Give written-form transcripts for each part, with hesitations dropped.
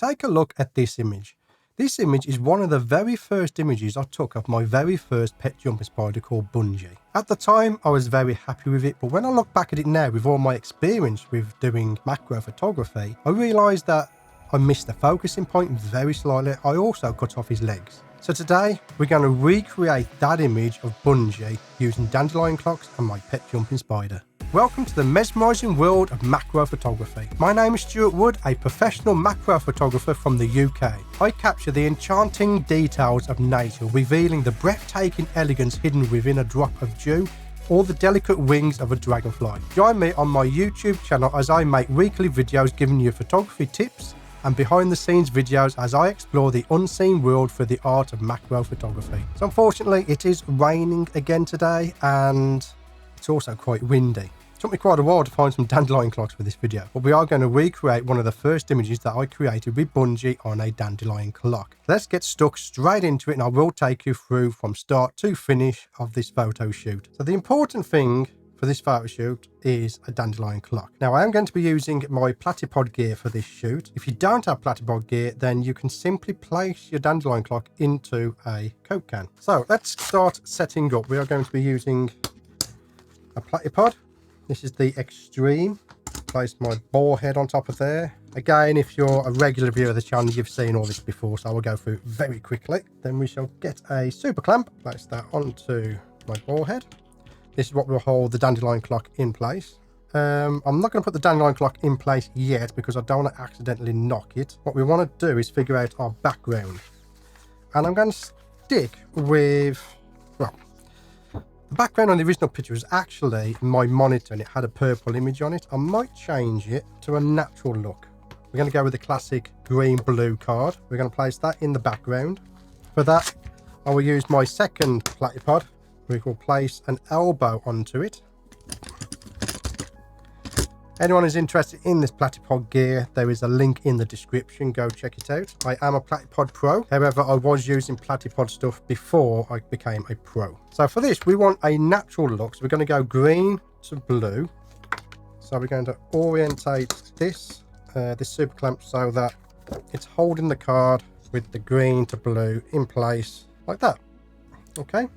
take a look at this image. This image is one of the very first images I took of my very first pet jumping spider called Bungie. At the time, I was very happy with it, but when I look back at it now with all my experience with doing macro photography, I realised that I missed the focusing point very slightly. I also cut off his legs. So today, we're going to recreate that image of Bungie using Dandelion Clocks and my pet jumping spider. Welcome to the mesmerizing world of macro photography. My name is Stewart Wood, a professional macro photographer from the UK. I capture the enchanting details of nature, revealing the breathtaking elegance hidden within a drop of dew or the delicate wings of a dragonfly. Join me on my YouTube channel as I make weekly videos giving you photography tips and behind the scenes videos as I explore the unseen world for the art of macro photography. So unfortunately it is raining again today and it's also quite windy. It took me quite a while to find some dandelion clocks for this video, but we are going to recreate one of the first images that I created with Bungie on a dandelion clock. Let's get stuck straight into it and I will take you through from start to finish of this photo shoot. So the important thing for this photo shoot is a dandelion clock. Now I am going to be using my platypod gear for this shoot. If you don't have platypod gear, then you can simply place your dandelion clock into a Coke can. So let's start setting up. We are going to be using a platypod. This is the extreme. Place my ball head on top of there. Again, if you're a regular viewer of the channel, you've seen all this before, so I will go through it very quickly. Then we shall get a super clamp, place that onto my ball head. This is what will hold the dandelion clock in place. I'm not going to put the dandelion clock in place yet because I don't want to accidentally knock it. What we want to do is figure out our background. And I'm going to stick with, well, the background on the original picture was actually my monitor and it had a purple image on it. I might change it to a natural look. We're going to go with the classic green-blue card. We're going to place that in the background. For that, I will use my second platypod. We will place an elbow onto it. Anyone who's interested in this platypod gear, there is a link in the description. Go check it out. I am a platypod pro. However, I was using platypod stuff before I became a pro. So for this, we want a natural look. So we're going to go green to blue. So we're going to orientate this, this super clamp so that it's holding the card with the green to blue in place like that. Okay.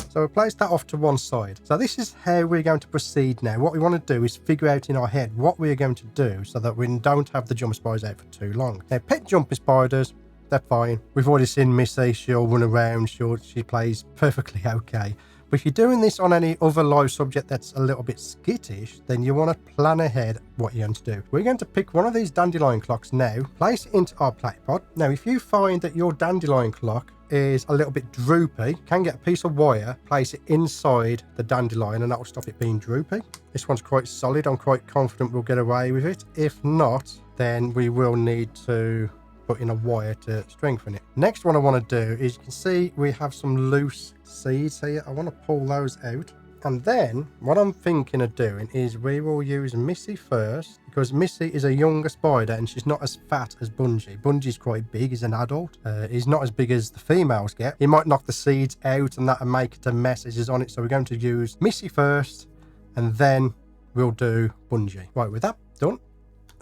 So we'll place that off to one side. So this is how we're going to proceed now. What we want to do is figure out in our head what we're going to do so that we don't have the jumper spiders out for too long. Now, pet jumper spiders, they're fine. We've already seen Missy. She'll run around. She plays perfectly okay. But if you're doing this on any other live subject that's a little bit skittish, then you want to plan ahead what you're going to do. We're going to pick one of these dandelion clocks now, place it into our platypod. Now, if you find that your dandelion clock is a little bit droopy, can get a piece of wire, place it inside the dandelion and that will stop it being droopy. This one's quite solid. I'm quite confident we'll get away with it. If not, then we will need to put in a wire to strengthen it. Next one I want to do is, you can see we have some loose seeds here. I want to pull those out. And then what I'm thinking of doing is we will use Missy first, because Missy is a younger spider and she's not as fat as Bungie. Bungie's quite big, he's an adult. He's not as big as the females get. He might knock the seeds out and that'll make it a mess as he's on it. So we're going to use Missy first and then we'll do Bungie. Right, with that done,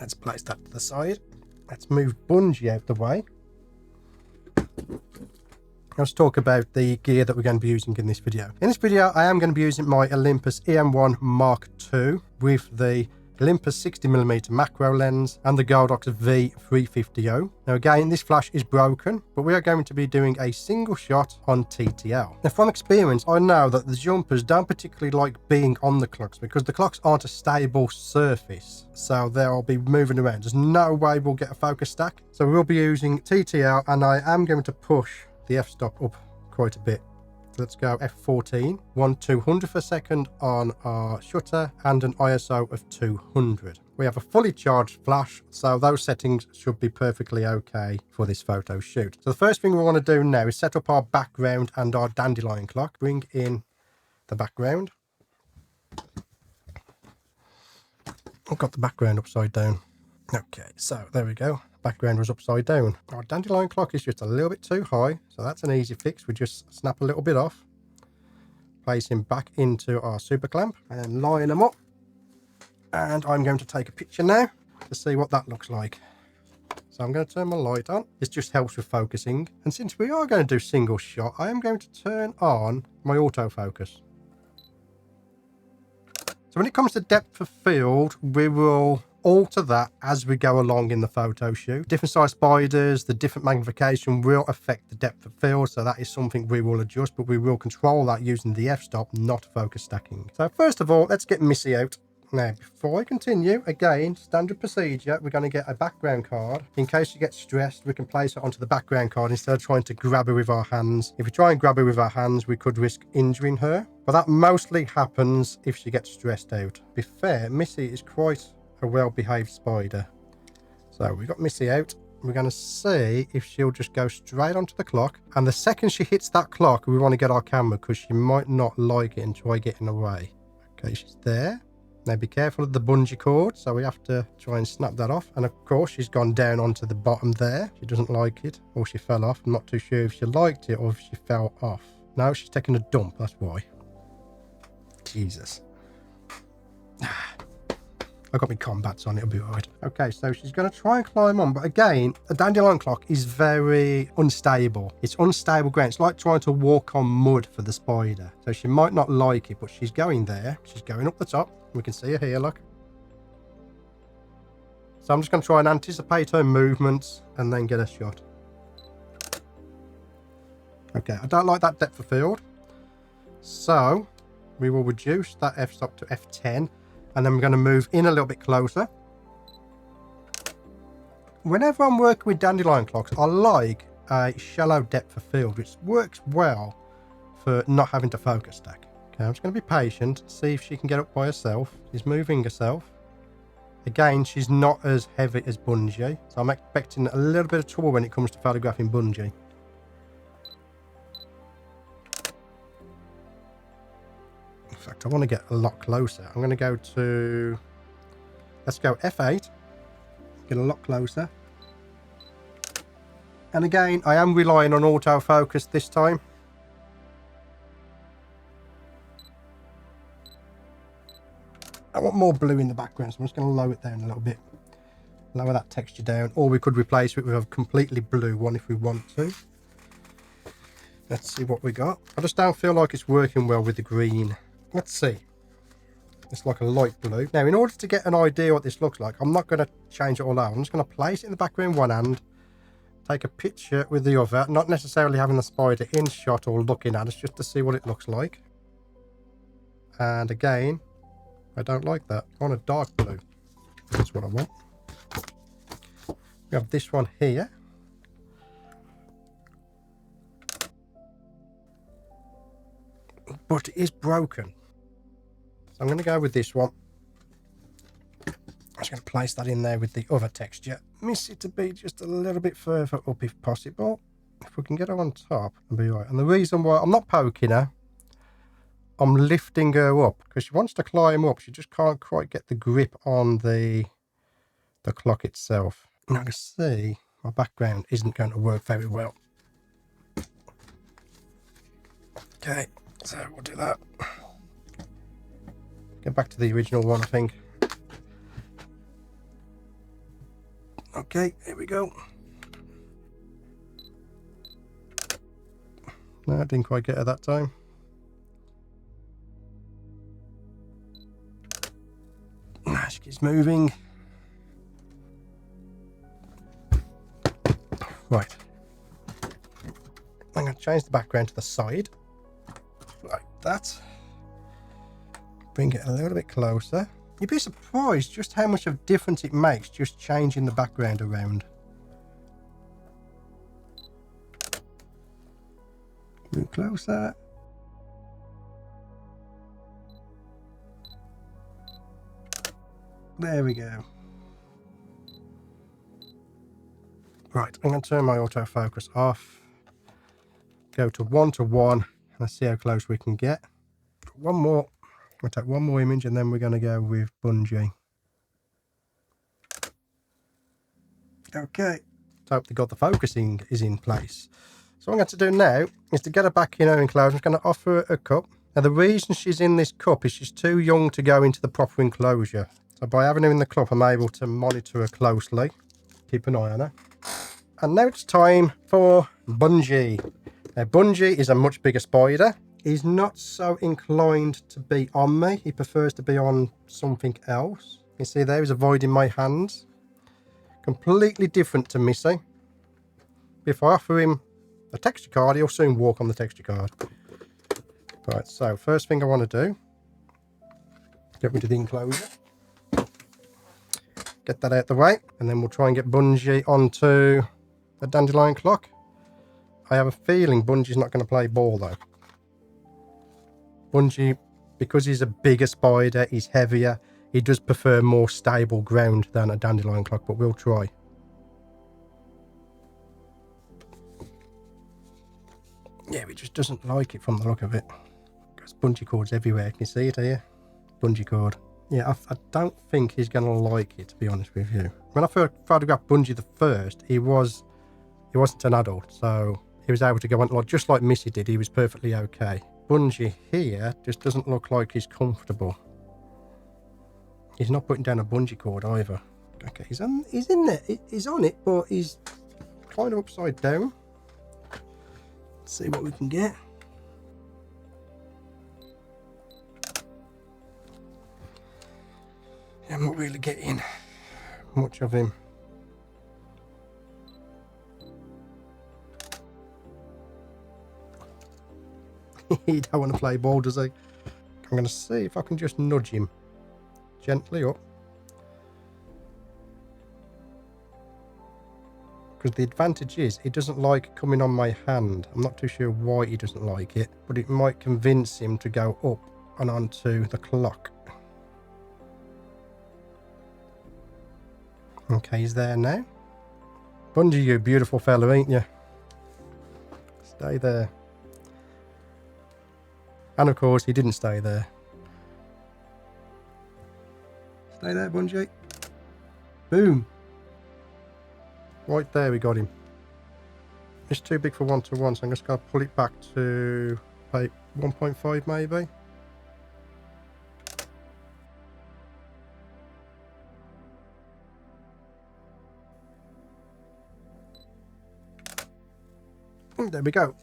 let's place that to the side. Let's move Bungie out the way. Let's talk about the gear that we're going to be using in this video. In this video, I am going to be using my Olympus EM1 Mark II with the Olympus 60mm macro lens and the Godox V350O. Now again, this flash is broken, but we are going to be doing a single shot on TTL. Now from experience, I know that the jumpers don't particularly like being on the clocks because the clocks aren't a stable surface. So they'll be moving around. There's no way we'll get a focus stack. So we'll be using TTL and I am going to push the f-stop up quite a bit. Let's go f14, 1/200th a second on our shutter and an ISO of 200. We have a fully charged flash, so those settings should be perfectly okay for this photo shoot. So the first thing we want to do now is set up our background and our dandelion clock. Bring in the background. I've got the background upside down. Okay, so there we go. Background was upside down. Our dandelion clock is just a little bit too high, so that's an easy fix. We just snap a little bit off, place him back into our super clamp and line them up. And I'm going to take a picture now to see what that looks like. So I'm going to turn my light on. This just helps with focusing. And since we are going to do single shot, I am going to turn on my autofocus. So when it comes to depth of field, we will alter that as we go along in the photo shoot. Different size spiders, the different magnification will affect the depth of field. So that is something we will adjust, but we will control that using the f-stop, not focus stacking. So first of all, let's get Missy out. Now, before I continue, again, standard procedure, we're going to get a background card. In case she gets stressed, we can place it onto the background card instead of trying to grab her with our hands. If we try and grab her with our hands, we could risk injuring her. But that mostly happens if she gets stressed out. To be fair, Missy is quite a well-behaved spider. So we've got Missy out. We're going to see if she'll just go straight onto the clock. And the second she hits that clock, we want to get our camera because she might not like it and try getting away. Okay, she's there. Now be careful of the bungee cord, so we have to try and snap that off. And of course she's gone down onto the bottom there. She doesn't like it, or she fell off. I'm not too sure if she liked it or if she fell off. No, she's taking a dump, that's why. Jesus. I've got my combats on, it'll be alright. Okay, so she's going to try and climb on, but again, a dandelion clock is very unstable. It's unstable ground. It's like trying to walk on mud for the spider. So she might not like it, but she's going there. She's going up the top. We can see her here, look. So I'm just going to try and anticipate her movements and then get a shot. Okay, I don't like that depth of field. So we will reduce that f-stop to f10. And then we're going to move in a little bit closer. Whenever I'm working with dandelion clocks, I like a shallow depth of field, which works well for not having to focus stack. Okay, I'm just going to be patient, see if she can get up by herself. She's moving herself. Again, she's not as heavy as Bungee, so I'm expecting a little bit of trouble when it comes to photographing Bungee. In fact, I want to get a lot closer. I'm going to go to, let's go F8, get a lot closer. And again, I am relying on autofocus this time. I want more blue in the background, so I'm just going to lower it down a little bit. Lower that texture down, or we could replace it with a completely blue one if we want to. Let's see what we got. I just don't feel like it's working well with the green. Let's see. It's like a light blue. Now, in order to get an idea what this looks like, I'm not going to change it all out. I'm just going to place it in the background one hand, take a picture with the other, not necessarily having the spider in shot or looking at us, just to see what it looks like. And again, I don't like that. I want a dark blue. That's what I want. We have this one here. But it is broken. I'm going to go with this one. I'm just going to place that in there with the other texture. Miss it to be just a little bit further up if possible. If we can get her on top, it'll be right. And the reason why I'm not poking her, I'm lifting her up because she wants to climb up. She just can't quite get the grip on the clock itself. And I can see my background isn't going to work very well. Okay, so we'll do that. Get back to the original one, I think. Okay, here we go. No, I didn't quite get her that time. She keeps moving. Right. I'm going to change the background to the side. Like that. Bring it a little bit closer. You'd be surprised just how much of difference it makes just changing the background around. Move closer. There we go. Right, I'm going to turn my autofocus off. Go to 1 to 1. Let's see how close we can get. One more. We'll take one more image and then we're going to go with Bungee. Okay. So hope the focusing is in place. So what I'm going to do now is to get her back in her enclosure. I'm just going to offer her a cup. Now the reason she's in this cup is she's too young to go into the proper enclosure. So by having her in the cup, I'm able to monitor her closely. keep an eye on her. And now it's time for Bungie. Now, Bungie is a much bigger spider. He's not so inclined to be on me. He prefers to be on something else. You see there, he's avoiding my hands. Completely different to Missy. If I offer him a texture card, he'll soon walk on the texture card. Right, so first thing I want to do, get rid of the enclosure. Get that out the way, and then we'll try and get Bungie onto the Dandelion Clock. I have a feeling Bungie's not going to play ball though. Bungie, because he's a bigger spider, he's heavier, he does prefer more stable ground than a Dandelion Clock, but we'll try. Yeah, he just doesn't like it from the look of it. There's bungee cords everywhere. Can you see it here? Bungee cord. Yeah, I don't think he's going to like it, to be honest with you. When I first photographed Bungie the first, he wasn't an adult, so he was able to go on, like, just like Missy did. He was perfectly okay. Bungie here just doesn't look like he's comfortable. He's not putting down a bungee cord either. Okay, he's in there. He's on it, but he's kind of upside down. Let's see what we can get. I'm not really getting much of him. He don't want to play ball, does he? I'm going to see if I can just nudge him gently up. Because the advantage is he doesn't like coming on my hand. I'm not too sure why he doesn't like it, but it might convince him to go up and onto the clock. Okay, he's there now. Bungie, you beautiful fella, ain't you? Stay there. And of course, he didn't stay there. Stay there, Bungie. Boom. Right there, we got him. It's too big for 1-to-1, so I'm just going to pull it back to like 1.5 maybe. And there we go.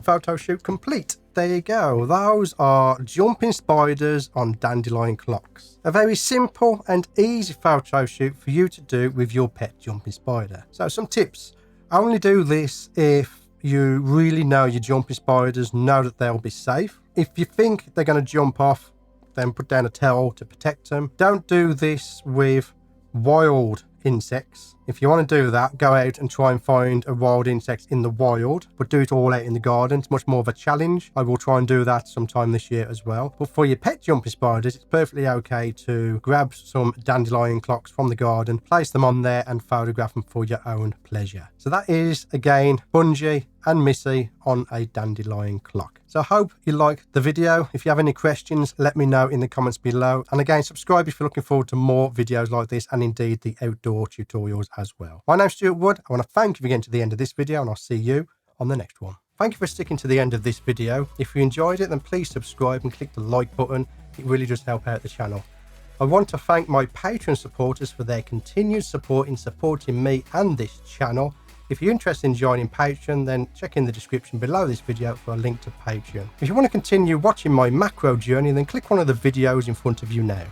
Photo shoot complete. There you go. Those are jumping spiders on Dandelion Clocks. A very simple and easy photo shoot for you to do with your pet jumping spider. So some tips. Only do this if you really know your jumping spiders, know that they'll be safe. If you think they're going to jump off, then put down a towel to protect them. Don't do this with wild insects. If you want to do that, go out and try and find a wild insect in the wild, but do it all out in the garden. It's much more of a challenge. I will try and do that sometime this year as well. But for your pet jumping spiders, it's perfectly okay to grab some Dandelion Clocks from the garden, place them on there and photograph them for your own pleasure. So that is, again, Bungie and Missy on a Dandelion Clock. So I hope you liked the video. If you have any questions, let me know in the comments below. And again, subscribe if you're looking forward to more videos like this, and indeed the outdoor tutorials as well. My name's Stewart Wood. I want to thank you for getting to the end of this video, and I'll see you on the next one. Thank you for sticking to the end of this video. If you enjoyed it, then please subscribe and click the like button. It really does help out the channel. I want to thank my Patreon supporters for their continued support in supporting me and this channel. If you're interested in joining Patreon, then check in the description below this video for a link to Patreon. If you want to continue watching my macro journey, then click one of the videos in front of you now.